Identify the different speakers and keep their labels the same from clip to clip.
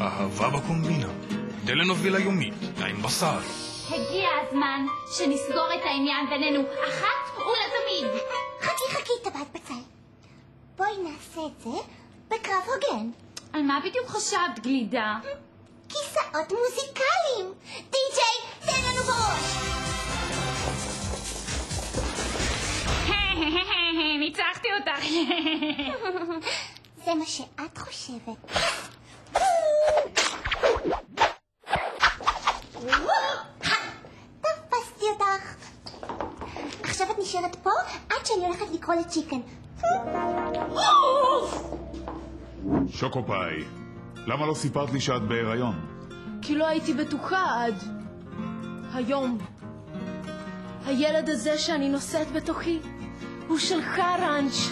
Speaker 1: אהבה בקומבינה. טלנובילה יומית, עין בשר.
Speaker 2: הגיע הזמן שנסגור את העניין בינינו אחת ולתמיד.
Speaker 3: חכי, טבעת בצל. בואי נעשה את זה בקרב הוגן.
Speaker 2: על מה בדיוק חשבת, גלידה?
Speaker 3: כיסאות מוזיקליים. די-ג'יי, תן לנו בראש.
Speaker 2: ניצחתי אותך.
Speaker 3: זה מה שאת חושבת. תפסתי אותך. עכשיו את נשארת פה עד שאני הולכת לקרוא לצ'יקן.
Speaker 4: שוקופאי, למה לא סיפרת לי שאת בהיריון?
Speaker 5: כי לא הייתי בטוחה עד היום. הילד הזה שאני נושאת בתוכי הוא שלך, רנץ'.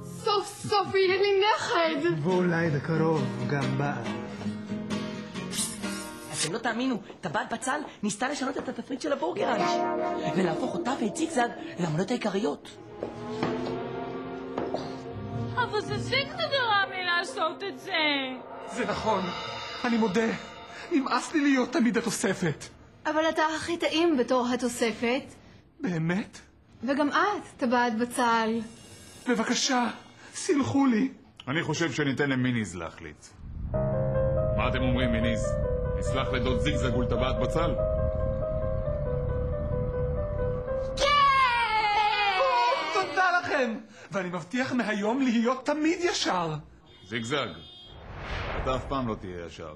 Speaker 6: סוף סוף יהיה לי נכד.
Speaker 7: ואולי בקרוב גם בעל.
Speaker 8: אתם לא תאמינו, טבעת בצל ניסתה לשנות את התפריט של הבורגראנץ' ולהפוך אותה ואת זיגזג למנות העיקריות.
Speaker 2: אבל זה זיגזג גרם לי לעשות את זה.
Speaker 7: זה נכון, אני מודה, נמאס לי להיות תמיד התוספת.
Speaker 5: אבל אתה הכי טעים בתור התוספת.
Speaker 7: באמת?
Speaker 5: וגם את, טבעת בצל.
Speaker 7: בבקשה, סלחו לי.
Speaker 4: אני חושב שניתן למיניז להחליט. מה אתם אומרים, מיניז? נסלח לדוד זיגזג ולטבעת בצל?
Speaker 7: תודה לכם, ואני מבטיח מהיום להיות תמיד ישר.
Speaker 4: זיגזג, אתה אף פעם לא תהיה ישר.